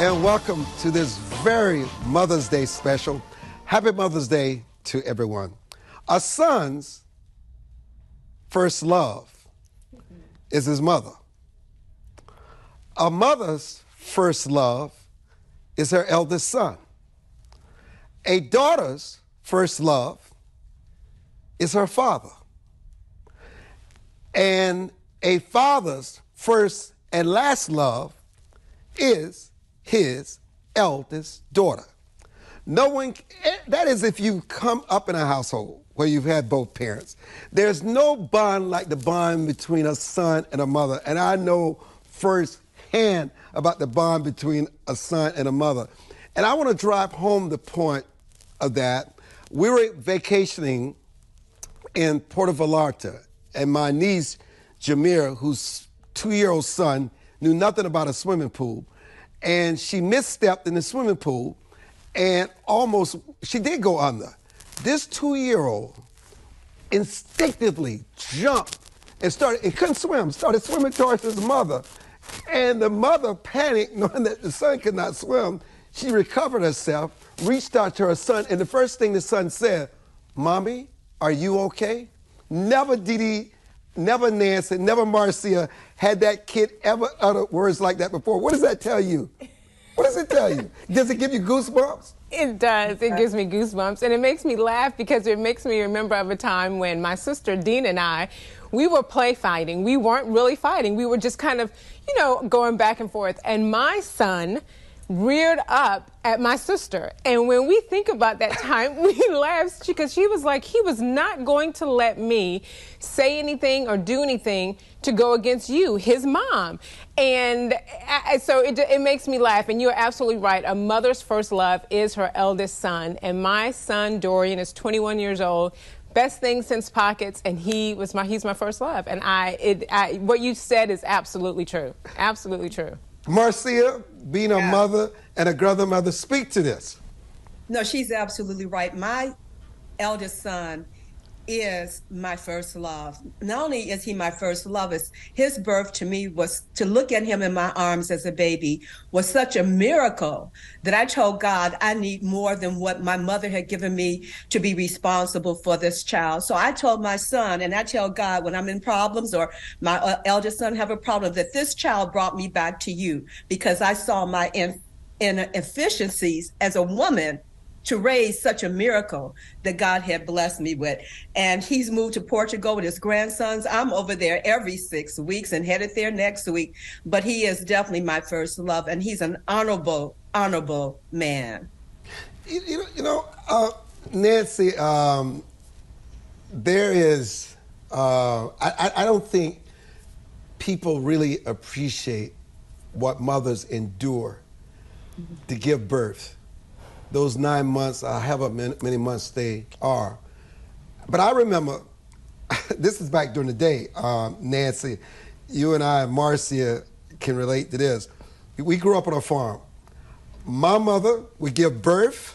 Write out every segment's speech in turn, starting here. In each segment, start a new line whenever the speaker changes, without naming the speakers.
and welcome to this very Mother's Day special. Happy Mother's Day to everyone. A son's first love is his mother. A mother's first love is her eldest son. A daughter's first love is her father. And a father's first and last love is his eldest daughter. No one, that is if you come up in a household where you've had both parents. There's no bond like the bond between a son and a mother. And I know firsthand about the bond between a son and a mother. And I want to drive home the point of that. We were vacationing in Puerto Vallarta, and my niece, Jameer, whose 2-year-old son, knew nothing about a swimming pool. And she misstepped in the swimming pool and she did go under. This 2-year-old instinctively jumped and couldn't swim, started swimming towards his mother. And the mother panicked, knowing that the son could not swim. She recovered herself, reached out to her son, and the first thing the son said, "Mommy, are you okay?" Never Nancie, never Marcia had that kid ever utter words like that before. What does that tell you? What does it tell you? Does it give you goosebumps?
It does. It gives me goosebumps. And it makes me laugh because it makes me remember of a time when my sister Dean and I, we were play fighting. We weren't really fighting. We were just kind of, going back and forth. And my son reared up at my sister. And when we think about that time, we laugh because she was like, he was not going to let me say anything or do anything to go against you, his mom. And so it makes me laugh. And you're absolutely right. A mother's first love is her eldest son. And my son, Dorian, is 21 years old. Best thing since pockets, and he's my first love. And what you said is absolutely true. Absolutely true.
Marcia, being a mother and a grandmother, speak to this.
No, she's absolutely right. My eldest son is my first love. Not only is he my first love, his birth to me was to look at him in my arms as a baby was such a miracle that I told God I need more than what my mother had given me to be responsible for this child. So I told my son, and I tell God when I'm in problems or my eldest son have a problem, that this child brought me back to you because I saw my inefficiencies as a woman to raise such a miracle that God had blessed me with. And he's moved to Portugal with his grandsons. I'm over there every 6 weeks and headed there next week. But he is definitely my first love, and he's an honorable man.
Nancie, there is, I don't think people really appreciate what mothers endure to give birth. Those 9 months, however many months they are. But I remember, this is back during the day, Nancie, you and I, Marcia, can relate to this. We grew up on a farm. My mother would give birth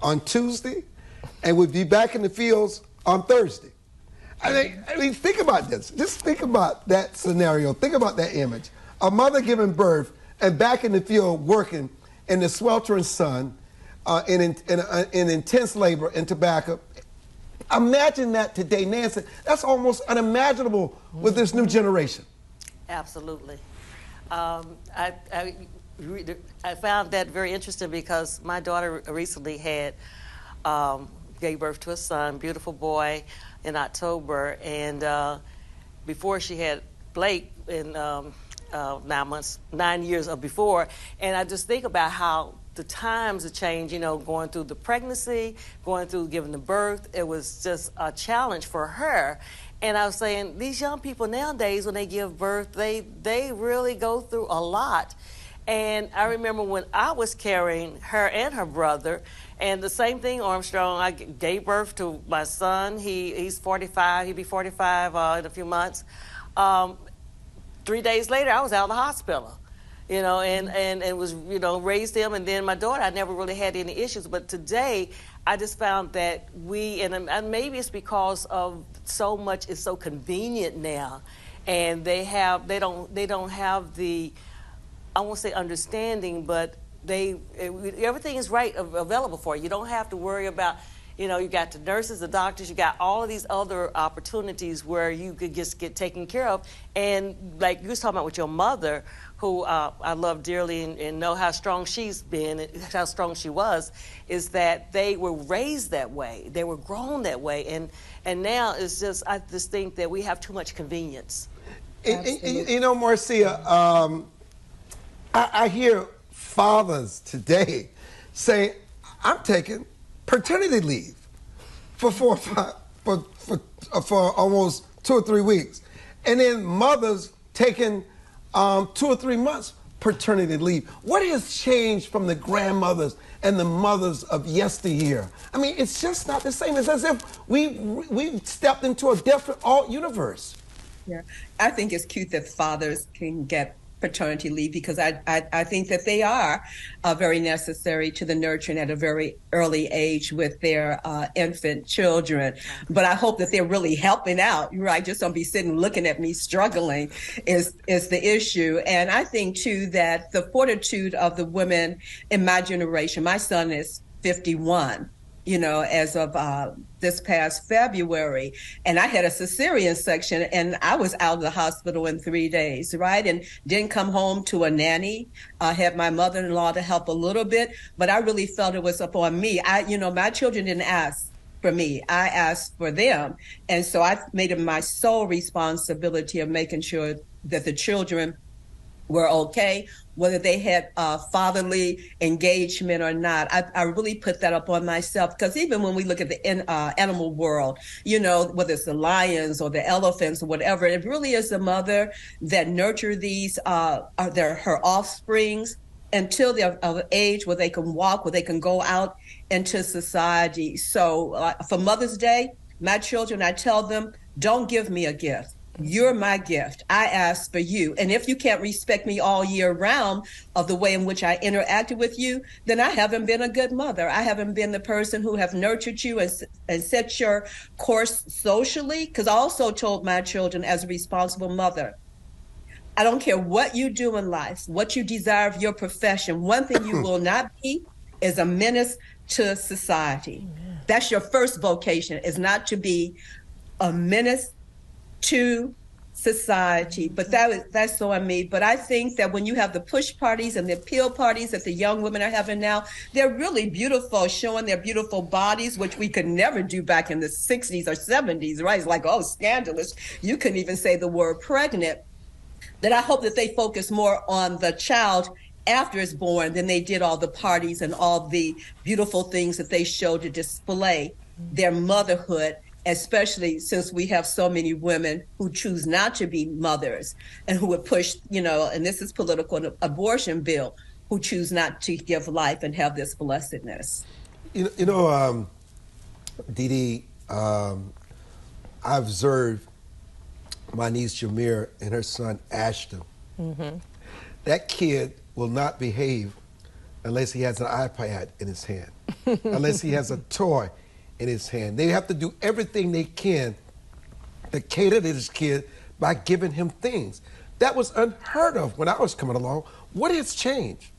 on Tuesday and would be back in the fields on Thursday. I mean, think about this. Just think about that scenario. Think about that image. A mother giving birth and back in the field working in the sweltering sun, in intense labor and tobacco. Imagine that today, Nancie. That's almost unimaginable with this new generation.
Absolutely. I found that very interesting because my daughter recently gave birth to a son, beautiful boy, in October, and before she had Blake in 9 years before, and I just think about how the times have changed, going through the pregnancy, going through giving the birth. It was just a challenge for her. And I was saying, these young people nowadays, when they give birth, they really go through a lot. And I remember when I was carrying her and her brother, and the same thing, Armstrong, I gave birth to my son. He's 45, he'll be 45 in a few months. 3 days later, I was out of the hospital. And was, raised him. And then my daughter, I never really had any issues. But today, I just found that and maybe it's because of so much is so convenient now. And they don't have the I won't say understanding, but everything is available for you. You don't have to worry about, you got the nurses, the doctors, you got all of these other opportunities where you could just get taken care of. And like you was talking about with your mother, who I love dearly and know how strong she's been, and how strong she was, is that they were raised that way. They were grown that way. And now it's just, I just think that we have too much convenience.
Marcia, I hear fathers today say, I'm taking paternity leave for almost 2 or 3 weeks. And then mothers taking 2 or 3 months paternity leave. What has changed from the grandmothers and the mothers of yesteryear? I mean, it's just not the same. It's as if we've stepped into a different universe.
Yeah, I think it's cute that fathers can get paternity leave, because I think that they are very necessary to the nurturing at a very early age with their infant children. But I hope that they're really helping out, right? Just don't be sitting looking at me struggling is the issue. And I think, too, that the fortitude of the women in my generation, my son is 51, as of this past February. And I had a cesarean section, and I was out of the hospital in 3 days, right? And didn't come home to a nanny. I had my mother-in-law to help a little bit, but I really felt it was upon me. My children didn't ask for me. I asked for them. And so I made it my sole responsibility of making sure that the children were okay, whether they had fatherly engagement or not. I really put that up on myself, because even when we look at the animal world, whether it's the lions or the elephants or whatever, it really is the mother that nurture these, her offsprings until they're of age where they can walk, where they can go out into society. So for Mother's Day, my children, I tell them, don't give me a gift. You're my gift. I asked for you. And if you can't respect me all year round of the way in which I interacted with you, then I haven't been a good mother. I haven't been the person who have nurtured you and set your course socially. Because I also told my children, as a responsible mother, I don't care what you do in life, what you desire of your profession. One thing you will not be is a menace to society. That's your first vocation, is not to be a menace to society. But that's on me. But I think that when you have the push parties and the appeal parties that the young women are having now, they're really beautiful, showing their beautiful bodies, which we could never do back in the 60s or 70s, right? It's like, oh, scandalous. You couldn't even say the word pregnant. That I hope that they focus more on the child after it's born than they did all the parties and all the beautiful things that they show to display their motherhood, especially since we have so many women who choose not to be mothers and who would push, and this is political, an abortion bill, who choose not to give life and have this blessedness.
Dee Dee, I observed my niece Jameer and her son Ashton. Mm-hmm. That kid will not behave unless he has an iPad in his hand, unless he has a toy in his hand. They have to do everything they can to cater to this kid by giving him things. That was unheard of when I was coming along. What has changed?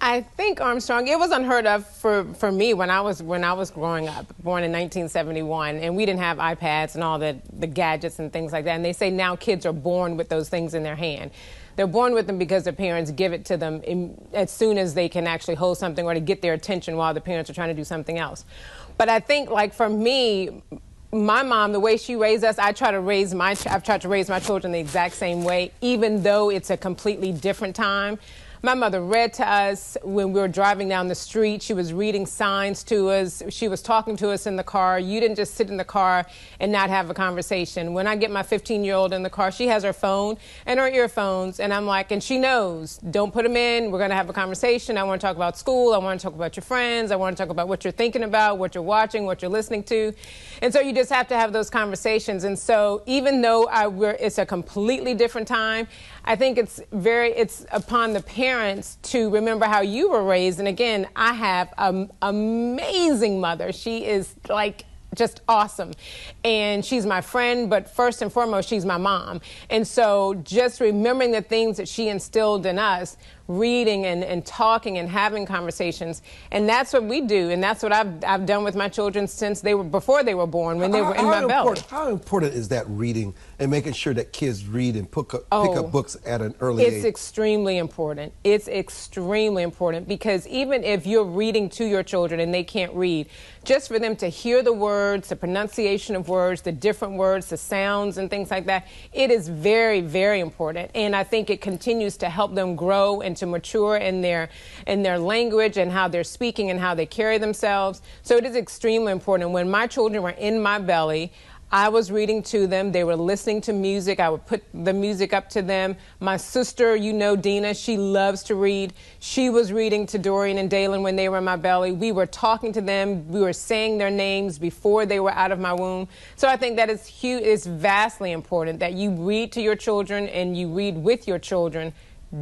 I think, Armstrong, it was unheard of for me when I was growing up, born in 1971, and we didn't have iPads and all the gadgets and things like that. And they say now kids are born with those things in their hand. They're born with them because their parents give it to them as soon as they can actually hold something or to get their attention while the parents are trying to do something else. But I think, like, for me, my mom, the way she raised us, I've tried to raise my children the exact same way, even though it's a completely different time. My mother read to us when we were driving down the street. She was reading signs to us. She was talking to us in the car. You didn't just sit in the car and not have a conversation. When I get my 15-year-old in the car, she has her phone and her earphones, and I'm like, and she knows, don't put them in. We're going to have a conversation. I want to talk about school. I want to talk about your friends. I want to talk about what you're thinking about, what you're watching, what you're listening to. And so you just have to have those conversations. And so even though it's a completely different time, I think it's upon the parents to remember how you were raised. And again, I have an amazing mother. She is just awesome. And she's my friend, but first and foremost, she's my mom. And so just remembering the things that she instilled in us, reading and talking and having conversations. And that's what we do. And that's what I've done with my children since before they were born, when they were in my belly.
How important is that reading and making sure that kids read and pick up books at an early age?
It's extremely important. It's extremely important, because even if you're reading to your children and they can't read, just for them to hear the words, the pronunciation of words, the different words, the sounds and things like that, it is very, very important. And I think it continues to help them grow and to mature in their language and how they're speaking and how they carry themselves. So it is extremely important. When my children were in my belly, I was reading to them. They were listening to music. I would put the music up to them. My sister, Dina, she loves to read. She was reading to Dorian and Dalen when they were in my belly. We were talking to them. We were saying their names before they were out of my womb. So I think that is huge. It's vastly important that you read to your children and you read with your children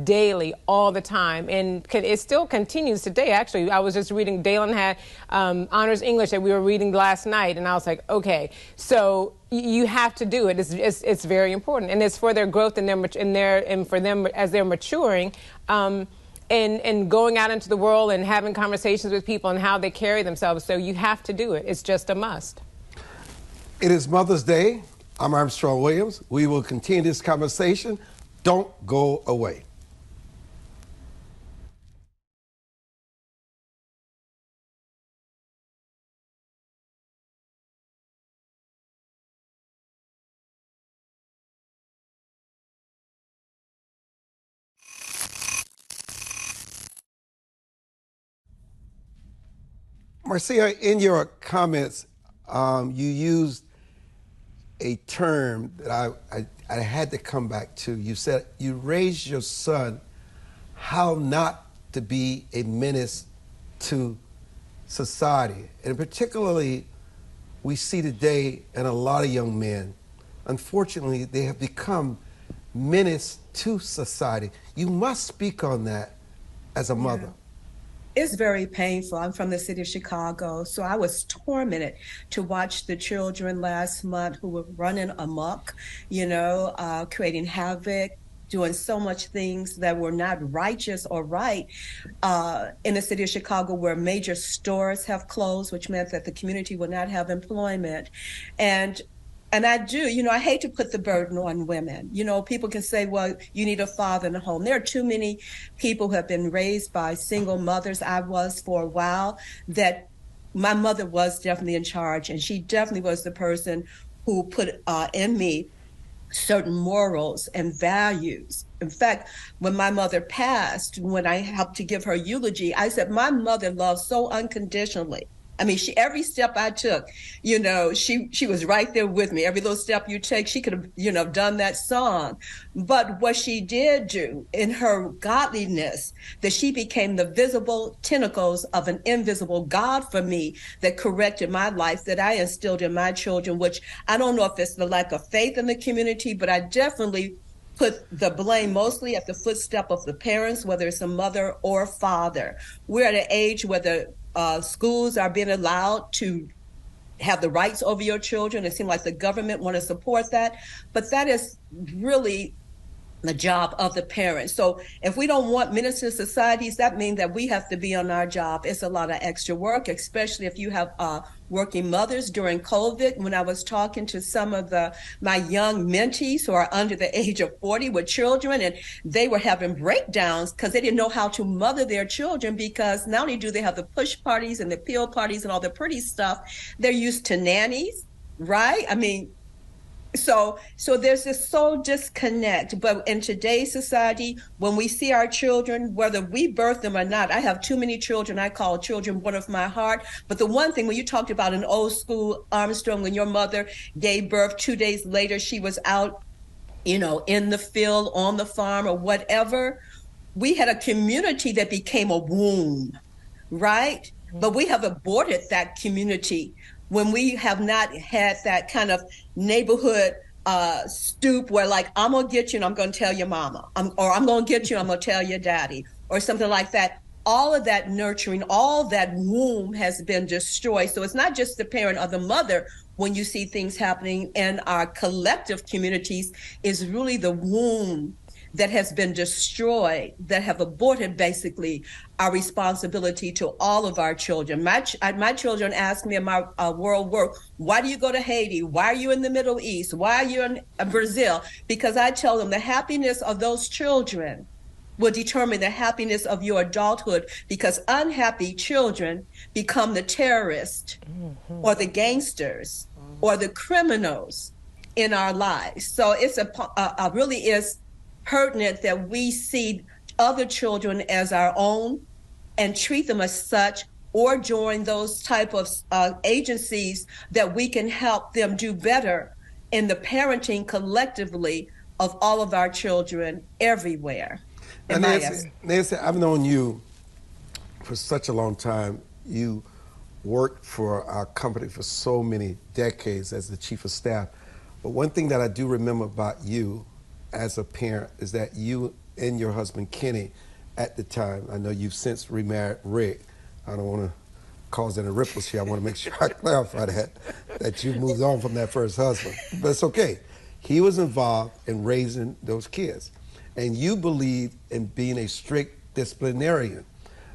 daily, all the time. And it still continues today. Actually, I was just reading, Dalen had honors English that we were reading last night, and I was like, okay, so you have to do it. It's very important, and it's for their growth and for them as they're maturing, and going out into the world and having conversations with people and how they carry themselves. So you have to do it. It's just a must.
It is Mother's Day. I'm Armstrong Williams. We will continue this conversation. Don't go away. Marcia, in your comments, you used a term that I had to come back to. You said you raised your son how not to be a menace to society. And particularly, we see today in a lot of young men, unfortunately, they have become menace to society. You must speak on that as a mother.
It's very painful. I'm from the city of Chicago, so I was tormented to watch the children last month who were running amok, creating havoc, doing so much things that were not righteous or right in the city of Chicago, where major stores have closed, which meant that the community would not have employment. And I do, I hate to put the burden on women. People can say, well, you need a father in the home. There are too many people who have been raised by single mothers. I was for a while. That my mother was definitely in charge, and she definitely was the person who put in me certain morals and values. In fact, when my mother passed, when I helped to give her eulogy, I said, my mother loved so unconditionally. I mean, every step I took, she was right there with me. Every little step you take, she could have, done that song. But what she did do in her godliness, that she became the visible tentacles of an invisible God for me that corrected my life, that I instilled in my children, which I don't know if it's the lack of faith in the community, but I definitely put the blame mostly at the footstep of the parents, whether it's a mother or father. We're at an age where the schools are being allowed to have the rights over your children. It seems like the government want to support that, but that is really the job of the parents. So if we don't want minister societies, that means that we have to be on our job. It's a lot of extra work, especially if you have working mothers. During COVID, when I was talking to some of my young mentees who are under the age of 40 with children, and they were having breakdowns because they didn't know how to mother their children, because not only do they have the push parties and the pill parties and all the pretty stuff, they're used to nannies, right? I mean, so there's this soul disconnect. But in today's society, when we see our children, whether we birth them or not, I have too many children. I call children one of my heart. But the one thing, when you talked about an old school Armstrong, when your mother gave birth, 2 days later, she was out, in the field, on the farm or whatever. We had a community that became a womb, right? But we have aborted that community when we have not had that kind of neighborhood stoop where, like, I'm going to get you and I'm going to tell your mama, or I'm going to get you and I'm going to tell your daddy, or something like that. all of that nurturing, all that womb has been destroyed. So it's not just the parent or the mother when you see things happening in our collective communities, is really the womb that has been destroyed, that have aborted basically our responsibility to all of our children. My children ask me in my world work, why do you go to Haiti? Why are you in the Middle East? Why are you in Brazil? Because I tell them the happiness of those children will determine the happiness of your adulthood, because unhappy children become the terrorists or the gangsters or the criminals in our lives. So it's really is pertinent that we see other children as our own and treat them as such, or join those type of agencies that we can help them do better in the parenting collectively of all of our children everywhere.
And Nancie, I've known you for such a long time. You worked for our company for so many decades as the chief of staff. But one thing that I do remember about you as a parent is that you and your husband, Kenny, at the time, I know you've since remarried Rick. I don't want to cause any ripples here. I want to make sure I clarify that you moved on from that first husband. But it's okay. He was involved in raising those kids. And you believe in being a strict disciplinarian.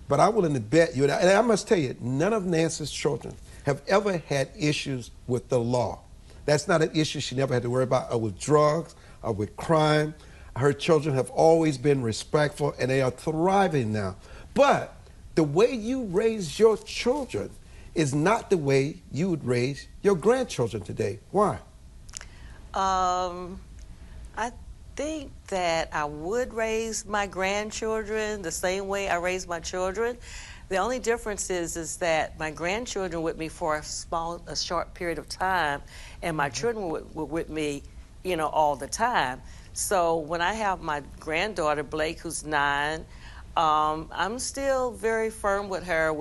But I'm willing to bet you, and I must tell you, none of Nancie's children have ever had issues with the law. That's not an issue she never had to worry about, or with drugs, or with crime. Her children have always been respectful, and they are thriving now. But the way you raise your children is not the way you would raise your grandchildren today. Why?
I think that I would raise my grandchildren the same way I raised my children. The only difference is that my grandchildren were with me for a short period of time, and my children were with me, all the time. So when I have my granddaughter Blake, who's 9, I'm still very firm with her.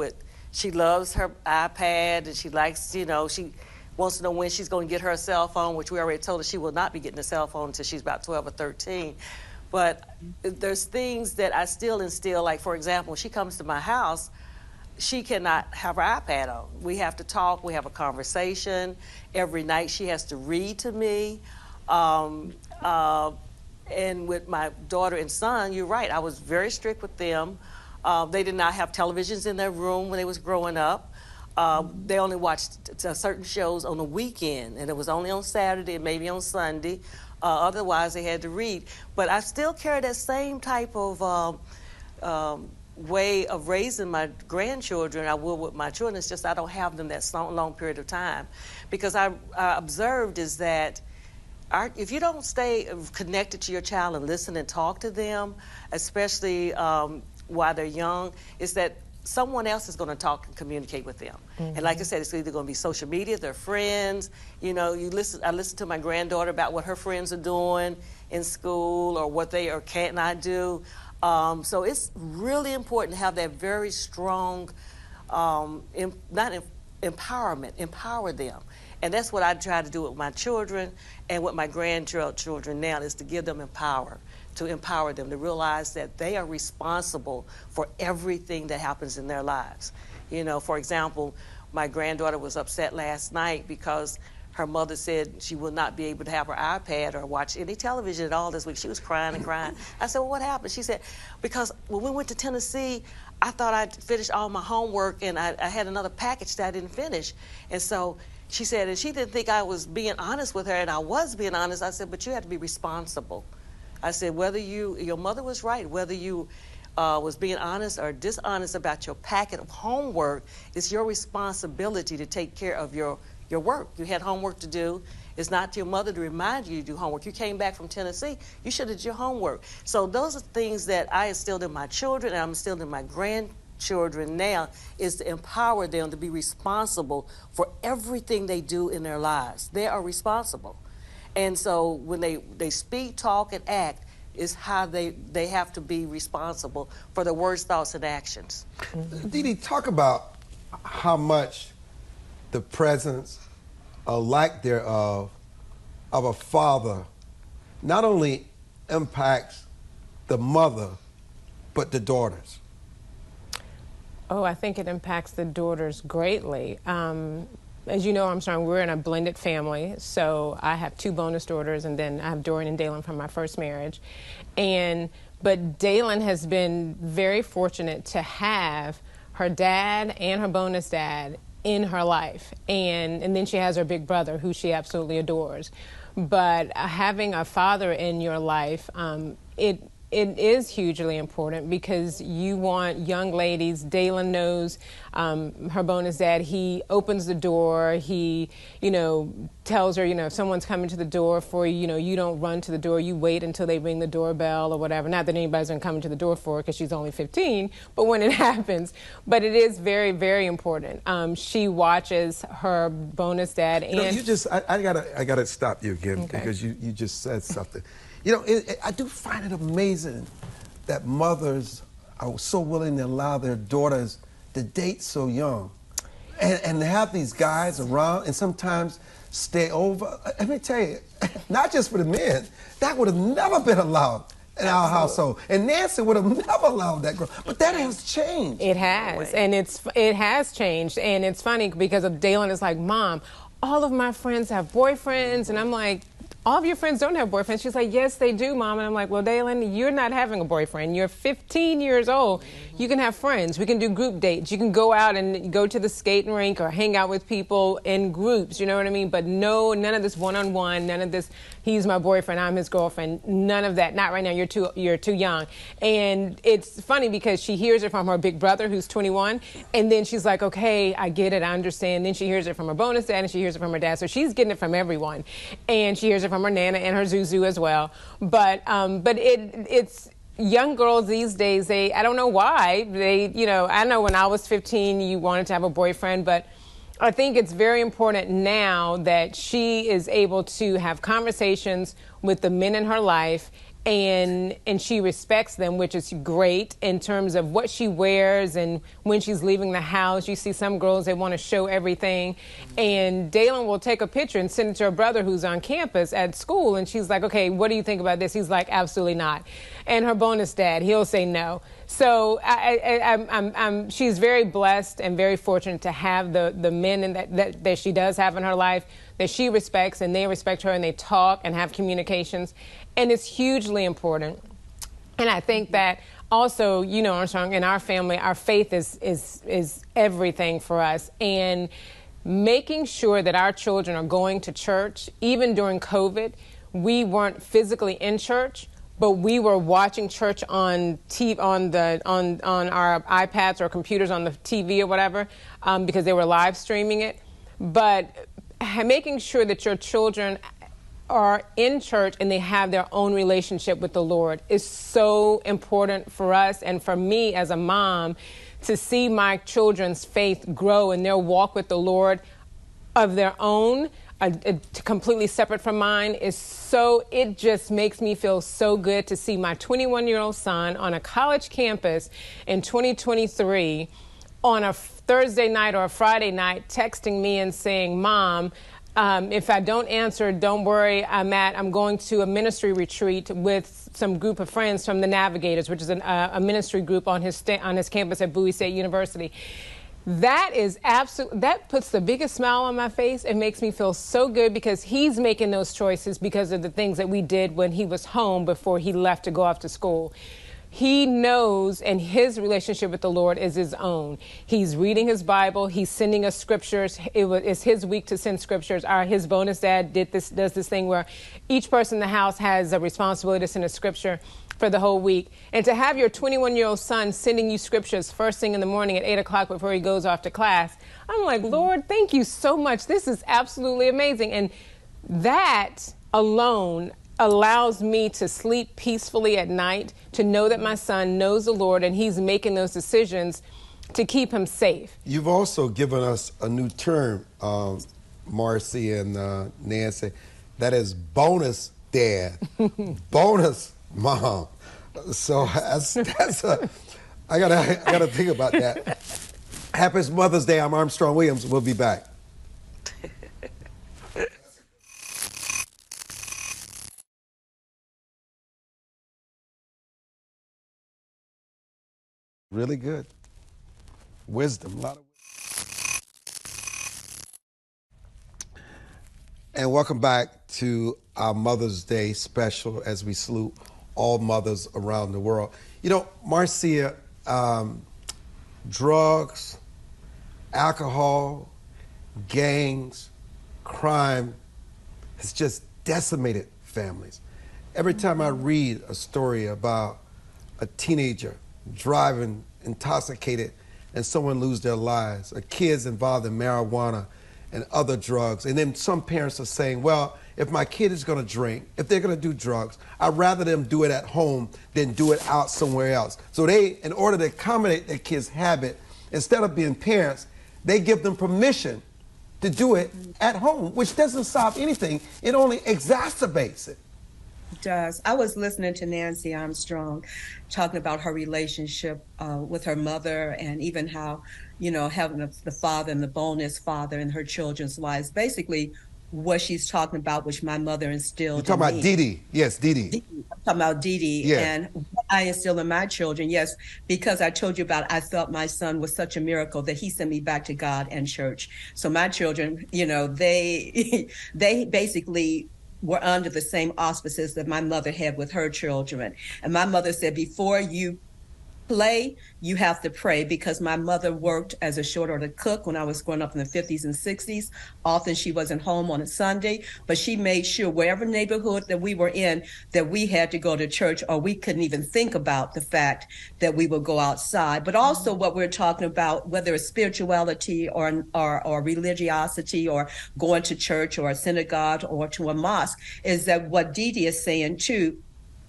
She loves her iPad, and she likes, she wants to know when she's going to get her a cell phone, which we already told her she will not be getting a cell phone until she's about 12 or 13. But there's things that I still instill, like, for example, when she comes to my house, she cannot have her iPad on. We have to talk. We have a conversation. Every night she has to read to me. And with my daughter and son, you're right, I was very strict with them. They did not have televisions in their room when they was growing up. They only watched certain shows on the weekend, and it was only on Saturday and maybe on Sunday. Otherwise, they had to read. But I still carry that same type of way of raising my grandchildren I will with my children. It's just I don't have them that long period of time. Because I observed is that if you don't stay connected to your child and listen and talk to them, especially while they're young, is that someone else is going to talk and communicate with them. Mm-hmm. And like I said, it's either going to be social media, their friends. I listen to my granddaughter about what her friends are doing in school or what they or can't not do. So it's really important to have that very strong, empowerment, empower them. And that's what I try to do with my children and with my grandchildren now, is to give them to empower them, to realize that they are responsible for everything that happens in their lives. For example, my granddaughter was upset last night because her mother said she will not be able to have her iPad or watch any television at all this week. She was crying and crying. I said, well, what happened? She said, because when we went to Tennessee, I thought I'd finished all my homework, and I had another package that I didn't finish. And so she said, and she didn't think I was being honest with her, and I was being honest. I said, but you have to be responsible. I said, whether your mother was right, whether you was being honest or dishonest about your packet of homework, it's your responsibility to take care of your work. You had homework to do. It's not your mother to remind you to do homework. You came back from Tennessee, you should have did your homework. So those are things that I instilled in my children, and I'm instilling in my grandchildren now, is to empower them to be responsible for everything they do in their lives. They are responsible. And so when they speak, talk, and act, is how they have to be responsible for their words, thoughts, and actions.
Dee Dee, talk about how much the presence or lack thereof of a father not only impacts the mother, but the daughters.
Oh, I think it impacts the daughters greatly. As you know, Armstrong, we're in a blended family. So I have 2 bonus daughters, and then I have Dorian and Dalen from my first marriage. But Dalen has been very fortunate to have her dad and her bonus dad in her life. And then she has her big brother, who she absolutely adores. But having a father in your life, it is hugely important because you want young ladies. Dalen knows her bonus dad. He opens the door. He, tells her, if someone's coming to the door for you, you don't run to the door. You wait until they ring the doorbell or whatever. Not that anybody's going to come to the door for her because she's only 15, but when it happens. But it is very, very important. She watches her bonus dad. And
I gotta stop you again, okay, because you just said something. I do find it amazing that mothers are so willing to allow their daughters to date so young and to have these guys around and sometimes stay over. Let me tell you, not just for the men, that would have never been allowed in our household. And Nancie would have never allowed that girl. But that has changed.
It has, and it has changed. And it's funny because Dalen is like, Mom, all of my friends have boyfriends, and I'm like, all of your friends don't have boyfriends. She's like, yes, they do, Mom. And I'm like, well, Dalen, you're not having a boyfriend. You're 15 years old. You can have friends. We can do group dates. You can go out and go to the skating rink or hang out with people in groups. You know what I mean? But no, none of this one-on-one, none of this, he's my boyfriend, I'm his girlfriend. None of that. Not right now. You're too young. And it's funny because she hears it from her big brother, who's 21. And then she's like, okay, I get it. I understand. Then she hears it from her bonus dad, and she hears it from her dad. So she's getting it from everyone. And she hears it from her Nana and her Zuzu as well. But it's young girls these days, I don't know why. I know when I was 15, you wanted to have a boyfriend, but I think it's very important now that she is able to have conversations with the men in her life, and she respects them, which is great in terms of what she wears and when she's leaving the house. You see some girls, they want to show everything. And Dalen will take a picture and send it to her brother who's on campus at school. And she's like, okay, what do you think about this? He's like, absolutely not. And her bonus dad, he'll say no. So she's very blessed and very fortunate to have the men that she does have in her life, that she respects, and they respect her, and they talk and have communications. And it's hugely important. And I think that also, Armstrong, in our family, our faith is everything for us. And making sure that our children are going to church, even during COVID, we weren't physically in church, but we were watching church on TV, on our iPads or computers on the TV or whatever, because they were live streaming it. But making sure that your children are in church and they have their own relationship with the Lord is so important for us and for me as a mom, to see my children's faith grow and their walk with the Lord of their own, completely separate from mine, it just makes me feel so good to see my 21-year-old son on a college campus in 2023 on a Thursday night or a Friday night texting me and saying, Mom, if I don't answer, don't worry. I'm going to a ministry retreat with some group of friends from the Navigators, which is a ministry group on his campus at Bowie State University. That puts the biggest smile on my face. It makes me feel so good because he's making those choices because of the things that we did when he was home before he left to go off to school. He knows, and his relationship with the Lord is his own. He's reading his Bible. He's sending us scriptures. It's his week to send scriptures. His bonus dad does this thing where each person in the house has a responsibility to send a scripture for the whole week. And to have your 21-year-old son sending you scriptures first thing in the morning at 8 o'clock before he goes off to class, I'm like, Lord, thank you so much. This is absolutely amazing. And that alone allows me to sleep peacefully at night, to know that my son knows the Lord and he's making those decisions to keep him safe.
You've also given us a new term, Marcia and Nancie, that is bonus dad, bonus mom. So I gotta think about that. Happy Mother's Day. I'm Armstrong Williams. We'll be back. Really good. wisdom, a lot of. And welcome back to our Mother's Day special as we salute all mothers around the world. You know, Marcia, drugs, alcohol, gangs, crime has just decimated families. Every time I read a story about a teenager driving intoxicated and someone lose their lives, or kids involved in marijuana and other drugs, and then some parents are saying, well, if my kid is gonna drink, if they're gonna do drugs, I'd rather them do it at home than do it out somewhere else. So they, in order to accommodate their kids' habit, instead of being parents, they give them permission to do it at home, which doesn't solve anything. It only exacerbates it.
It does. I was listening to Nancie Armstrong talking about her relationship with her mother, and even how, you know, having the father and the bonus father in her children's lives. Basically, what she's talking about, which my mother instilled.
You're talking about Dee Dee. Yes, Dee Dee.
I'm talking about Dee Dee.
Yeah.
And what I instill in my children, yes, because I told you about, I felt my son was such a miracle that he sent me back to God and church. So my children, you know, they basically were under the same auspices that my mother had with her children. And my mother said, before you play, you have to pray, because my mother worked as a short order cook when I was growing up in the 50s and 60s. Often she wasn't home on a Sunday, but she made sure wherever neighborhood that we were in, that we had to go to church, or we couldn't even think about the fact that we would go outside. But also what we're talking about, whether it's spirituality or religiosity, or going to church or a synagogue or to a mosque, is that what Dee Dee is saying too,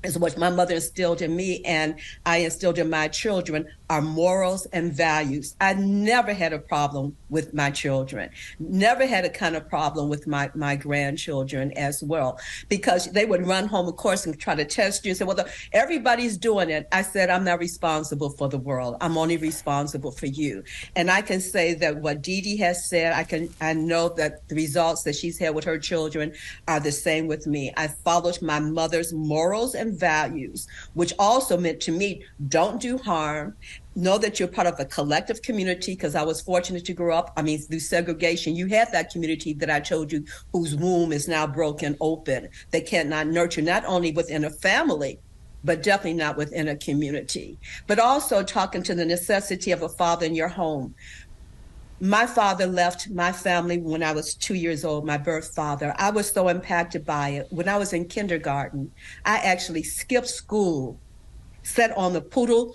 is what my mother instilled in me and I instilled in my children, are morals and values. I never had a problem with my children, never had a kind of problem with my grandchildren as well, because they would run home, of course, and try to test you and say, well, everybody's doing it. I said, I'm not responsible for the world. I'm only responsible for you. And I can say that what Dee Dee has said, I know that the results that she's had with her children are the same with me. I followed my mother's morals and values, which also meant to me, don't do harm. Know that you're part of a collective community, because I was fortunate to grow up. I mean, through segregation, you have that community that I told you, whose womb is now broken open. They cannot nurture, not only within a family, but definitely not within a community. But also talking to the necessity of a father in your home. My father left my family when I was 2 years old, my birth father. I was so impacted by it. When I was in kindergarten, I actually skipped school, sat on the poodle,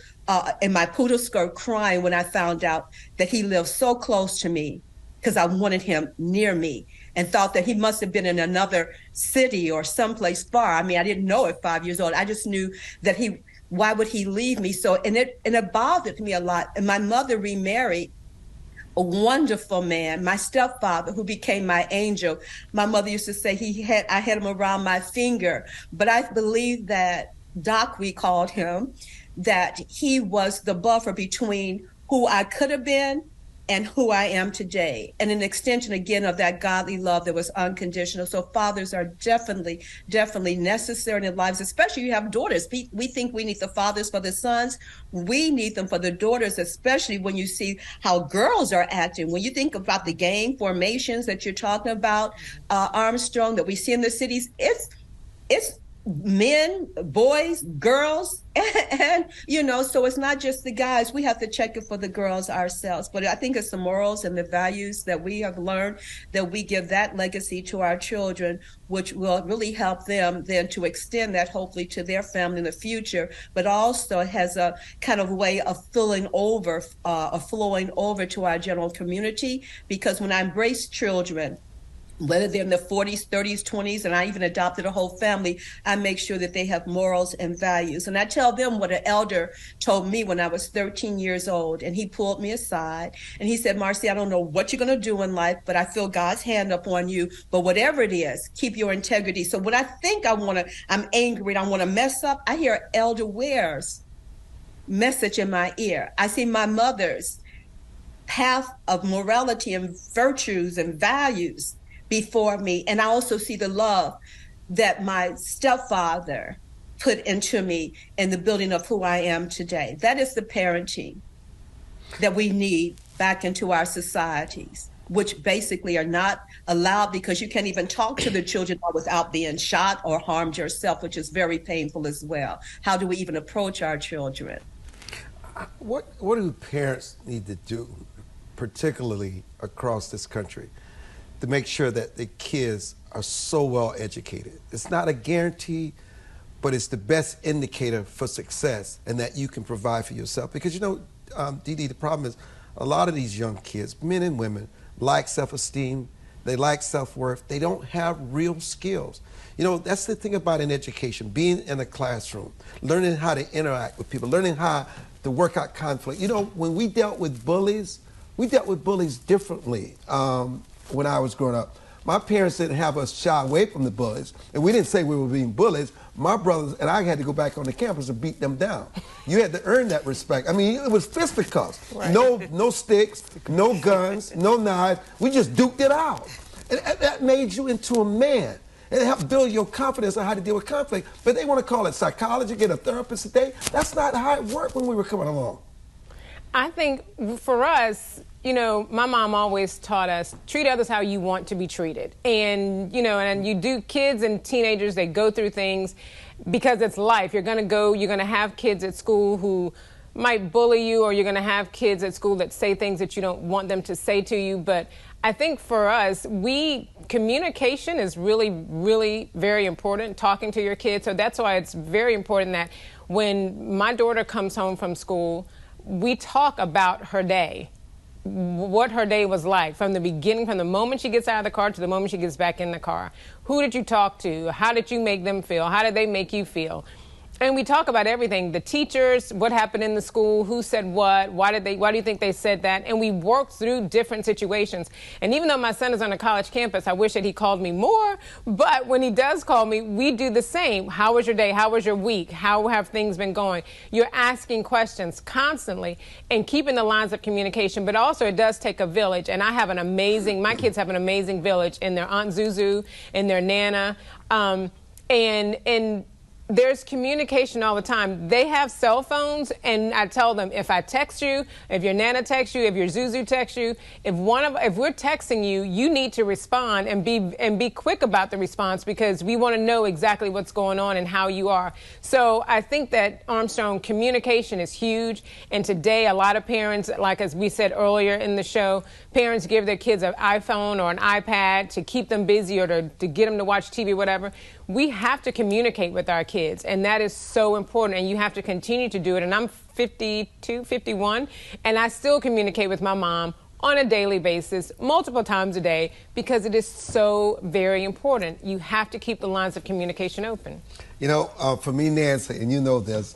in my poodle skirt, crying when I found out that he lived so close to me, because I wanted him near me, and thought that he must have been in another city or someplace far. I mean, I didn't know at 5 years old. I just knew that why would he leave me? So, and it bothered me a lot. And my mother remarried a wonderful man, my stepfather, who became my angel. My mother used to say I had him around my finger, but I believe that Doc, we called him, that he was the buffer between who I could have been and who I am today, and an extension again of that godly love that was unconditional. So fathers are definitely necessary in lives, especially you have daughters. We think we need the fathers for the sons. We need them for the daughters, especially when you see how girls are acting. When you think about the gang formations that you're talking about, Armstrong, that we see in the cities, it's men, boys, girls, and you know, so it's not just the guys. We have to check it for the girls ourselves. But I think it's the morals and the values that we have learned, that we give that legacy to our children, which will really help them then to extend that hopefully to their family in the future, but also has a kind of way of flowing over to our general community. Because when I embrace children, whether they're in their 40s, 30s, 20s, and I even adopted a whole family, I make sure that they have morals and values. And I tell them what an elder told me when I was 13 years old, and he pulled me aside and he said, Marcia, I don't know what you're going to do in life, but I feel God's hand upon you. But whatever it is, keep your integrity. So when I think I'm angry and I want to mess up, I hear Elder Ware's message in my ear. I see my mother's path of morality and virtues and values before me. And I also see the love that my stepfather put into me in the building of who I am today. That is the parenting that we need back into our societies, which basically are not allowed because you can't even talk to the children without being shot or harmed yourself, which is very painful as well. How do we even approach our children?
What do parents need to do, particularly across this country, to make sure that the kids are so well educated? It's not a guarantee, but it's the best indicator for success and that you can provide for yourself. Because, you know, Dee Dee, the problem is a lot of these young kids, men and women, lack self-esteem, they lack self-worth, they don't have real skills. You know, that's the thing about an education, being in a classroom, learning how to interact with people, learning how to work out conflict. You know, when we dealt with bullies differently when I was growing up. My parents didn't have us shy away from the bullies, and we didn't say we were being bullies. My brothers and I had to go back on the campus and beat them down. You had to earn that respect. I mean, it was fisticuffs. Right. No sticks, no guns, no knives. We just duked it out. And that made you into a man. And it helped build your confidence on how to deal with conflict. But they want to call it psychology, get a therapist today. That's not how it worked when we were coming along.
I think for us, you know, my mom always taught us, treat others how you want to be treated. And, you know, and you do, kids and teenagers, they go through things because it's life. You're going to have kids at school who might bully you, or you're going to have kids at school that say things that you don't want them to say to you. But I think for us, communication is really, really very important, talking to your kids. So that's why it's very important that when my daughter comes home from school, we talk about her day, what her day was like from the beginning, from the moment she gets out of the car to the moment she gets back in the car. Who did you talk to? How did you make them feel? How did they make you feel? And we talk about everything, the teachers, what happened in the school, who said what, why do you think they said that? And we work through different situations. And even though my son is on a college campus, I wish that he called me more, but when he does call me, we do the same. How was your day? How was your week? How have things been going? You're asking questions constantly and keeping the lines of communication, but also it does take a village. And my kids have an amazing village in their Aunt Zuzu, in their Nana, and there's communication all the time. They have cell phones, and I tell them, if I text you, if your Nana texts you, if your Zuzu texts you, if we're texting you, you need to respond and be quick about the response, because we want to know exactly what's going on and how you are. So I think that, Armstrong, communication is huge. And today, a lot of parents, like as we said earlier in the show, parents give their kids an iPhone or an iPad to keep them busy, or to get them to watch TV, whatever. We have to communicate with our kids, and that is so important, and you have to continue to do it. And I'm 52, 51, and I still communicate with my mom on a daily basis, multiple times a day, because it is so very important. You have to keep the lines of communication open.
You know, for me, Nancie, and you know this,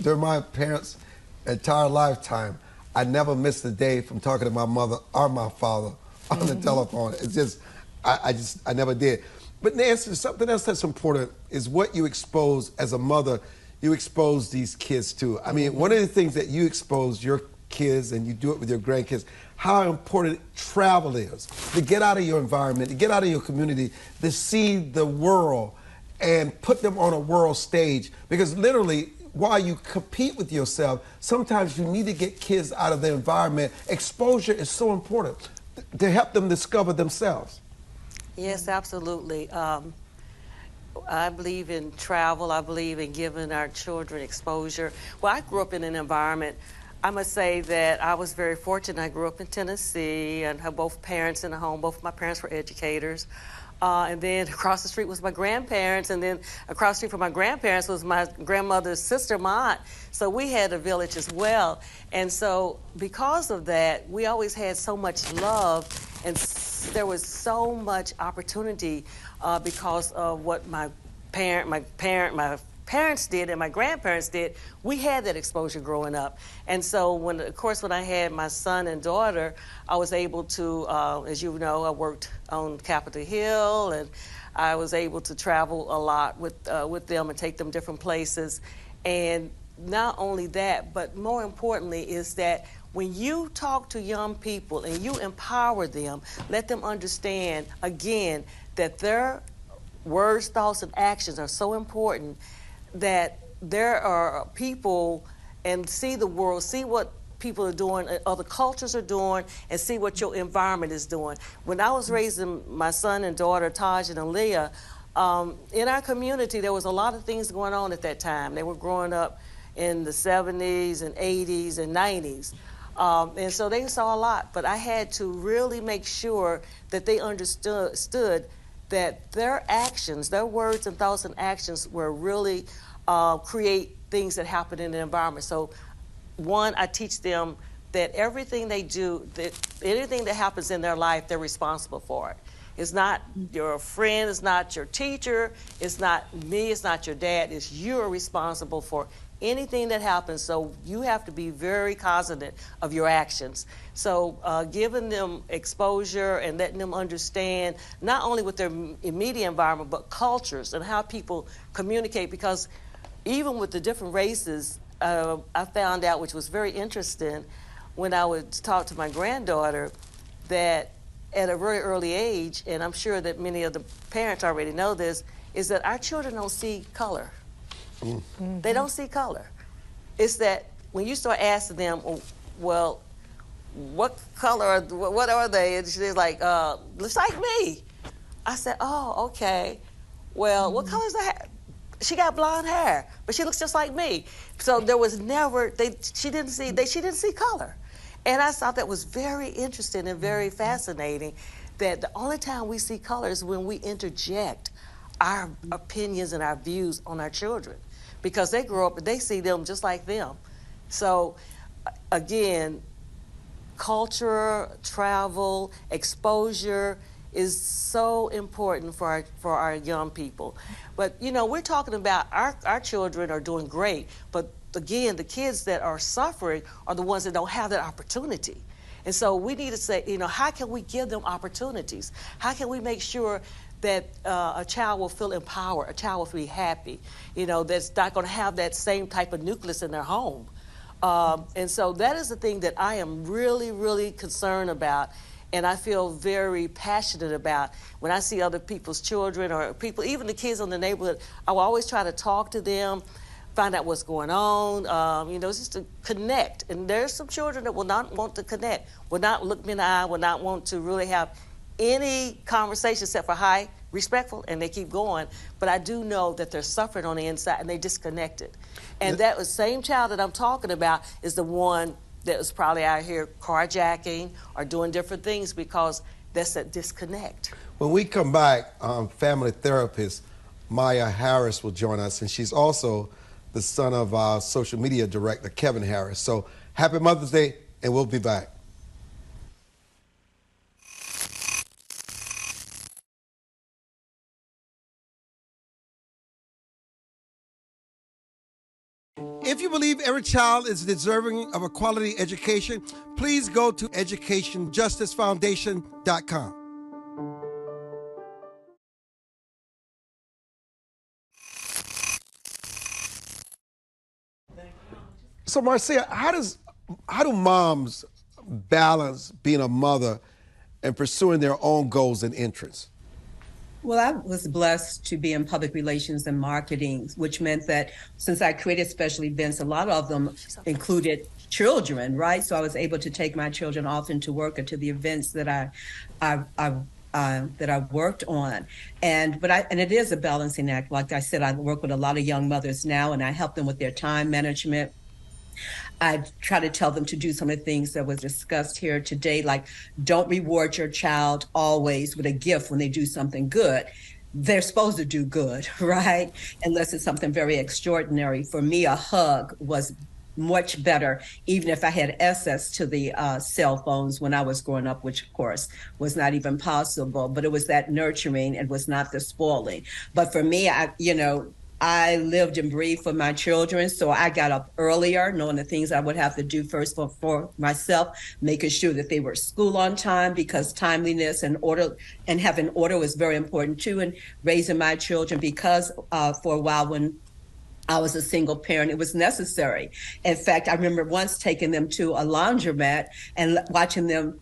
during my parents' entire lifetime, I never missed a day from talking to my mother or my father on the telephone. It's just, I never did. But Nancie, something else that's important is what you expose as a mother, you expose these kids to. I mean, one of the things that you expose your kids, and you do it with your grandkids, how important travel is, to get out of your environment, to get out of your community, to see the world and put them on a world stage. Because literally, while you compete with yourself, sometimes you need to get kids out of their environment. Exposure is so important to help them discover themselves.
Yes, absolutely. I believe in travel. I believe in giving our children exposure. Well, I grew up in an environment, I must say that I was very fortunate. I grew up in Tennessee and had both parents in the home. Both of my parents were educators. And then across the street was my grandparents, and then across the street from my grandparents was my grandmother's sister, my aunt. So we had a village as well. And so because of that, we always had so much love, and there was so much opportunity because of what my parents did and my grandparents did. We had that exposure growing up. And so when I had my son and daughter, I was able to, as you know, I worked on Capitol Hill, and I was able to travel a lot with them and take them different places. And not only that, but more importantly is that when you talk to young people and you empower them, let them understand, again, that their words, thoughts, and actions are so important, that there are people, and see the world, see what people are doing, other cultures are doing, and see what your environment is doing. When I was raising my son and daughter, Taj and Aaliyah, in our community, there was a lot of things going on at that time. They were growing up in the 70s and 80s and 90s. And so they saw a lot, but I had to really make sure that they understood that their actions, their words and thoughts and actions were really create things that happen in the environment. So one, I teach them that everything they do, that anything that happens in their life, they're responsible for it. It's not your friend, it's not your teacher, it's not me, it's not your dad, it's you're responsible for anything that happens. So you have to be very cognizant of your actions. So giving them exposure and letting them understand not only with their immediate environment, but cultures and how people communicate, because even with the different races, I found out, which was very interesting, when I would talk to my granddaughter, that at a very early age, and I'm sure that many of the parents already know this, is that our children don't see color. Mm-hmm. They don't see color. It's that when you start asking them, well, what color, what are they? And she's like, looks like me. I said, oh, okay. Well, what color is that? She got blonde hair, but she looks just like me. So there was never, she didn't see color. And I thought that was very interesting and very fascinating, that the only time we see color is when we interject our opinions and our views on our children, because they grow up and they see them just like them. So again, culture, travel, exposure is so important for our young people. But you know, we're talking about our children are doing great, but again, the kids that are suffering are the ones that don't have that opportunity. And so we need to say, you know, how can we give them opportunities? How can we make sure that a child will feel empowered, a child will be happy, you know, that's not going to have that same type of nucleus in their home. And so that is the thing that I am really, really concerned about, and I feel very passionate about. When I see other people's children or people, even the kids in the neighborhood, I will always try to talk to them, find out what's going on, you know, just to connect. And there's some children that will not want to connect, will not look me in the eye, will not want to really have any conversation except for hi, respectful, and they keep going. But I do know that they're suffering on the inside and they disconnected. And that was same child that I'm talking about is the one that was probably out here carjacking or doing different things, because that's that disconnect.
When we come back, family therapist Maya Harris will join us, and she's also the son of our social media director, Kevin Harris. So happy Mother's Day, and we'll be back. If you believe every child is deserving of a quality education, please go to educationjusticefoundation.com. So Marcia, how do moms balance being a mother and pursuing their own goals and interests?
Well, I was blessed to be in public relations and marketing, which meant that since I created special events, a lot of them included children, right? So I was able to take my children often to work or to the events that I worked on. And it is a balancing act. Like I said, I work with a lot of young mothers now, and I help them with their time management. I try to tell them to do some of the things that was discussed here today, like don't reward your child always with a gift when they do something good. They're supposed to do good, right? Unless it's something very extraordinary. For me, a hug was much better, even if I had access to the cell phones when I was growing up, which of course was not even possible, but it was that nurturing. It was not the spoiling. But for me, I lived and breathed for my children, so I got up earlier, knowing the things I would have to do first for myself, making sure that they were at school on time, because timeliness and order and having order was very important too, and raising my children, because for a while when I was a single parent, it was necessary. In fact, I remember once taking them to a laundromat and watching them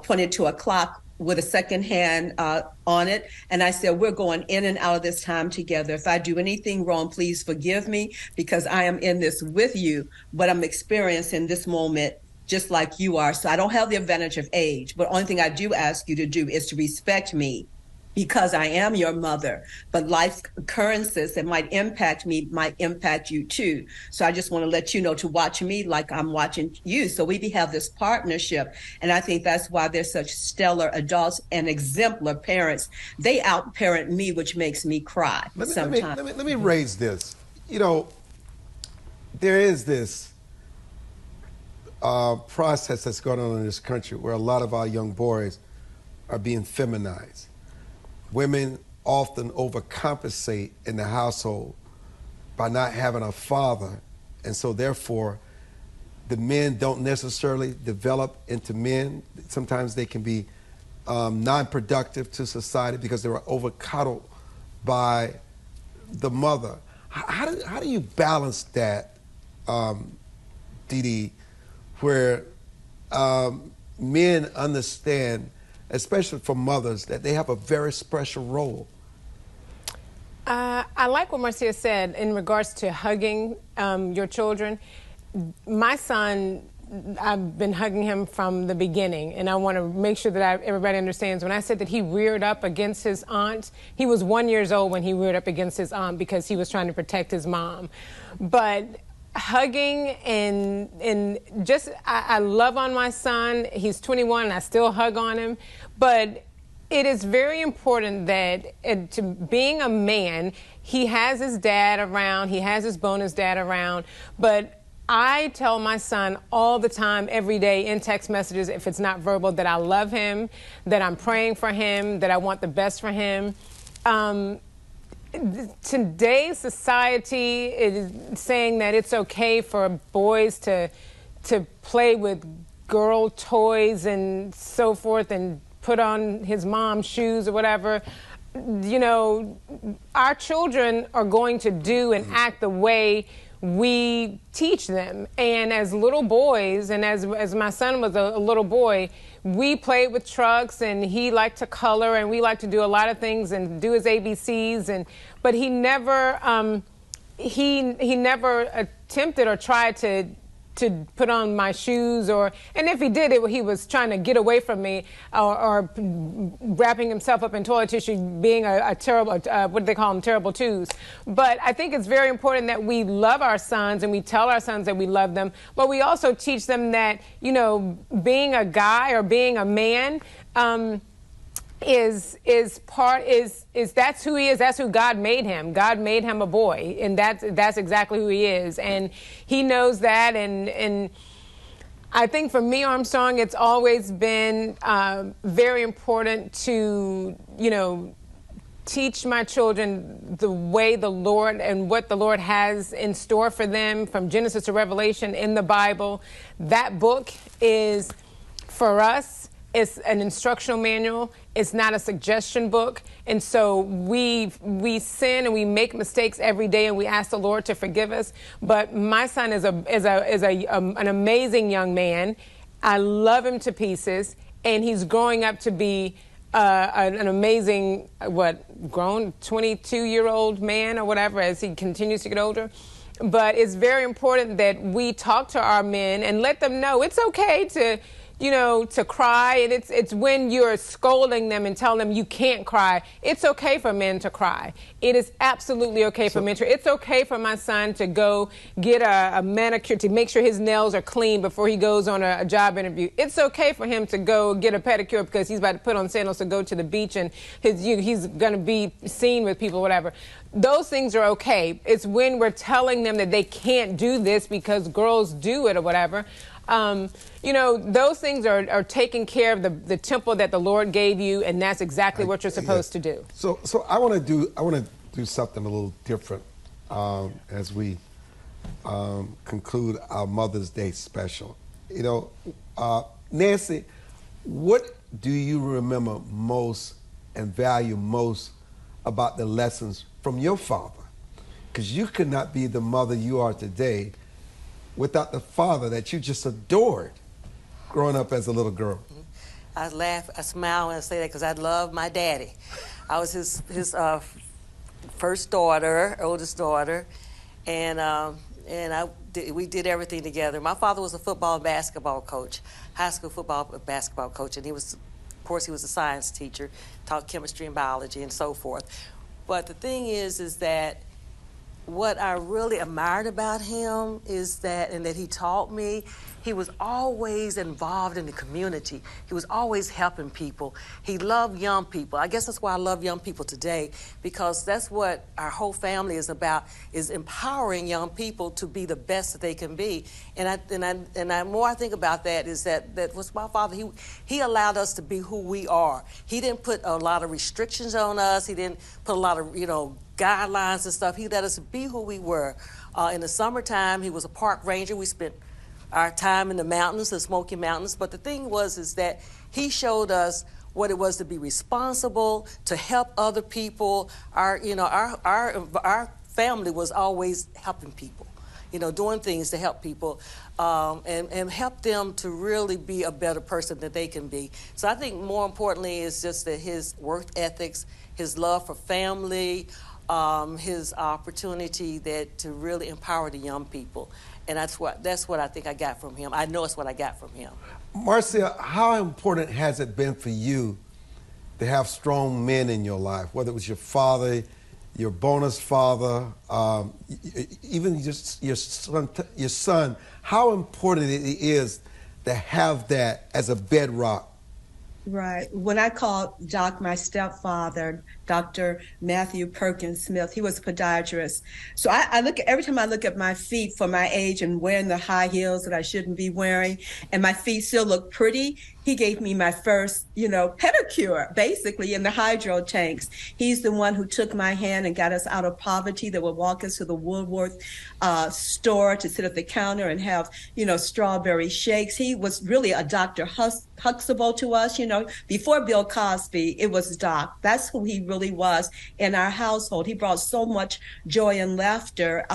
pointed to a clock with a second hand on it. And I said, we're going in and out of this time together. If I do anything wrong, please forgive me, because I am in this with you, but I'm experiencing this moment just like you are. So I don't have the advantage of age, but only thing I do ask you to do is to respect me because I am your mother. But life occurrences that might impact me might impact you too. So I just want to let you know to watch me like I'm watching you. So we have this partnership. And I think that's why they're such stellar adults and exemplar parents. They out-parent me, which makes me cry sometimes.
Let me raise this. You know, there is this process that's going on in this country where a lot of our young boys are being feminized. Women often overcompensate in the household by not having a father, and so therefore the men don't necessarily develop into men. Sometimes they can be non-productive to society because they were over-coddled by the mother. How do you balance that, Dee Dee, where men understand, especially for mothers, that they have a very special role?
I like what Marcia said in regards to hugging your children. My son, I've been hugging him from the beginning, and I want to make sure that everybody understands. When I said that he reared up against his aunt, he was 1 year old when he reared up against his aunt because he was trying to protect his mom. But hugging and just, I love on my son. He's 21 and I still hug on him. But it is very important that to being a man, he has his dad around, he has his bonus dad around, but I tell my son all the time, every day in text messages, if it's not verbal, that I love him, that I'm praying for him, that I want the best for him. Today's society is saying that it's okay for boys to play with girl toys and so forth and put on his mom's shoes or whatever. You know, our children are going to do and act the way we teach them. And as little boys, and as my son was a little boy, we played with trucks and he liked to color and we liked to do a lot of things and do his ABCs, but he never he never attempted or tried to put on my shoes, and if he did it, he was trying to get away from me, or wrapping himself up in toilet tissue, being a terrible, what do they call them, terrible twos. But I think it's very important that we love our sons and we tell our sons that we love them, but we also teach them that, you know, being a guy or being a man, is that's who he is. That's who God made him. God made him a boy, and that's exactly who he is, and he knows that. And I think for me, Armstrong, it's always been very important to, you know, teach my children the way the Lord and what the Lord has in store for them from Genesis to Revelation in the Bible. That book is for us. It's an instructional manual. It's not a suggestion book. And so we sin and we make mistakes every day, and we ask the Lord to forgive us. But my son is an amazing young man. I love him to pieces, and he's growing up to be an amazing, grown 22-year-old man or whatever as he continues to get older. But it's very important that we talk to our men and let them know it's okay to, you know, to cry. And it's when you're scolding them and telling them you can't cry. It's okay for men to cry. It is absolutely okay for men to. It's okay for my son to go get a manicure, to make sure his nails are clean before he goes on a job interview. It's okay for him to go get a pedicure because he's about to put on sandals to go to the beach and he's going to be seen with people, whatever. Those things are okay. It's when we're telling them that they can't do this because girls do it or whatever. You know, those things are taking care of the temple that the Lord gave you, and that's exactly what you're supposed to do.
So I want to do something a little different as we conclude our Mother's Day special. You know, Nancie, what do you remember most and value most about the lessons from your father? Because you could not be the mother you are today without the father that you just adored growing up as a little girl.
I laugh, I smile when I say that because I love my daddy. I was his first daughter, oldest daughter, and and we did everything together. My father was a football and basketball coach, high school football and basketball coach, and of course, he was a science teacher, taught chemistry and biology and so forth. But the thing is that what I really admired about him is that, and that he taught me, he was always involved in the community. He was always helping people. He loved young people. I guess that's why I love young people today, because that's what our whole family is about, is empowering young people to be the best that they can be. And more I think about that is that was my father. He allowed us to be who we are. He didn't put a lot of restrictions on us. He didn't put a lot of, guidelines and stuff. He let us be who we were. In the summertime, he was a park ranger. We spent our time in the mountains, the Smoky Mountains. But the thing is that he showed us what it was to be responsible, to help other people. Our family was always helping people, doing things to help people, and help them to really be a better person that they can be. So I think more importantly is just that his work ethics, his love for family, his opportunity to really empower the young people. And that's what I think I got from him. I know it's what I got from him.
Marcia, how important has it been for you to have strong men in your life, whether it was your father, your bonus father, even just your son, how important it is to have that as a bedrock?
Right. When I called Doc my stepfather, Dr. Matthew Perkins Smith, he was a podiatrist. So every time I look at my feet for my age and wearing the high heels that I shouldn't be wearing, and my feet still look pretty, he gave me my first, pedicure, basically, in the hydro tanks. He's the one who took my hand and got us out of poverty, that would walk us to the Woolworth store to sit at the counter and have, strawberry shakes. He was really a Dr. Huxtable to us, Before Bill Cosby, it was Doc. That's who he really was in our household. He brought so much joy and laughter,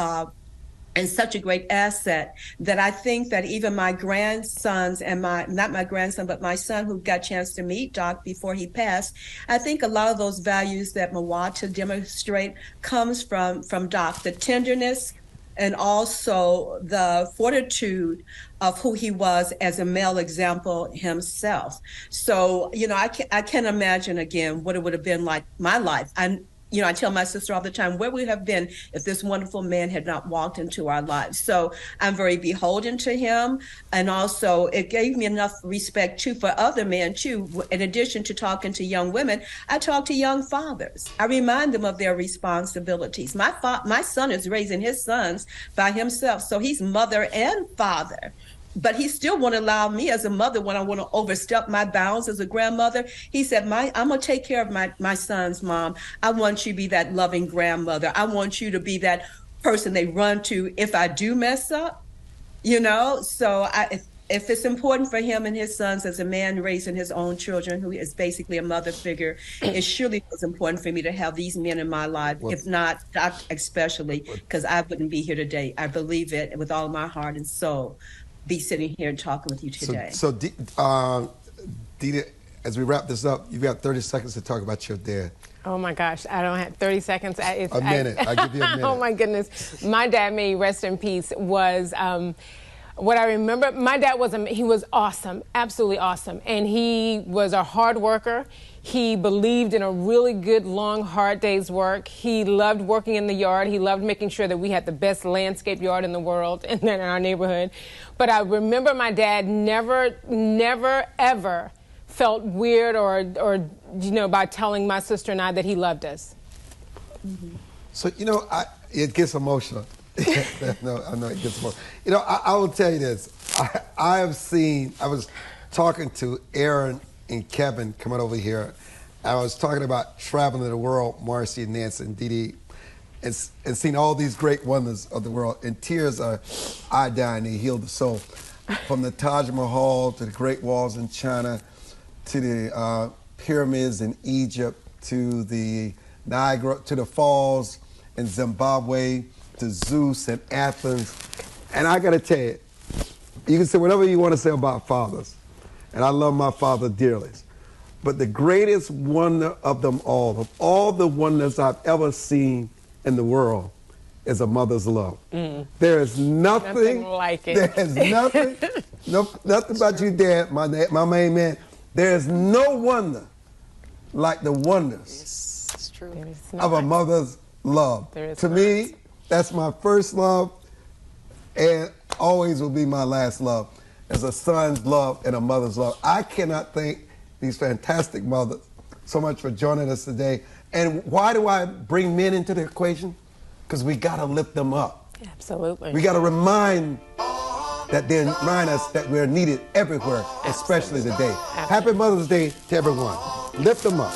and such a great asset that I think that even my grandsons and not my grandson, but my son who got a chance to meet Doc before he passed, I think a lot of those values that Mawata demonstrate comes from Doc, the tenderness and also the fortitude of who he was as a male example himself. So, I can't imagine again what it would have been like my life. I tell my sister all the time, where we have been if this wonderful man had not walked into our lives. So I'm very beholden to him. And also it gave me enough respect too for other men too. In addition to talking to young women, I talk to young fathers. I remind them of their responsibilities. My son is raising his sons by himself. So he's mother and father. But he still won't allow me as a mother when I want to overstep my bounds as a grandmother. He said, I'm going to take care of my son's mom. I want you to be that loving grandmother. I want you to be that person they run to if I do mess up, So if it's important for him and his sons as a man raising his own children, who is basically a mother figure, it surely was important for me to have these men in my life, if not Doc especially, because I wouldn't be here today. I believe it with all my heart and soul. Be sitting here and talking with you today.
So Dita, as we wrap this up, you've got 30 seconds to talk about your dad.
Oh my gosh, I don't have 30 seconds.
A minute. I'll give you a minute.
Oh my goodness. My dad, may he rest in peace, was what I remember. My dad he was awesome, absolutely awesome. And he was a hard worker. He believed in a really good, long, hard day's work. He loved working in the yard. He loved making sure that we had the best landscape yard in the world and in our neighborhood. But I remember my dad never, ever felt weird or by telling my sister and I that he loved us.
Mm-hmm.
So, it gets emotional. No, I know it gets emotional. I will tell you this. I was talking to Aaron and Kevin coming over here. I was talking about traveling the world, Marcia, Nancie, and Didi, and seeing all these great wonders of the world. And tears are iodine, they heal the soul. From the Taj Mahal to the Great Walls in China, to the pyramids in Egypt, to the Niagara, to the falls in Zimbabwe, to Zeus and Athens. And I got to tell you, you can say whatever you want to say about fathers. And I love my father dearly. But the greatest wonder of them all, of all the wonders I've ever seen in the world, is a mother's love. There is nothing
like it.
There is nothing, nothing about you, Dad, my main man. There is no wonder like the wonders
It's true.
of a mother's love. To me, that's my first love and always will be my last love, as a son's love and a mother's love. I cannot thank these fantastic mothers so much for joining us today. And why do I bring men into the equation? Because we got to lift them up.
Absolutely.
We got to remind us that we're needed everywhere, especially today. Happy Mother's Day to everyone. Lift them up.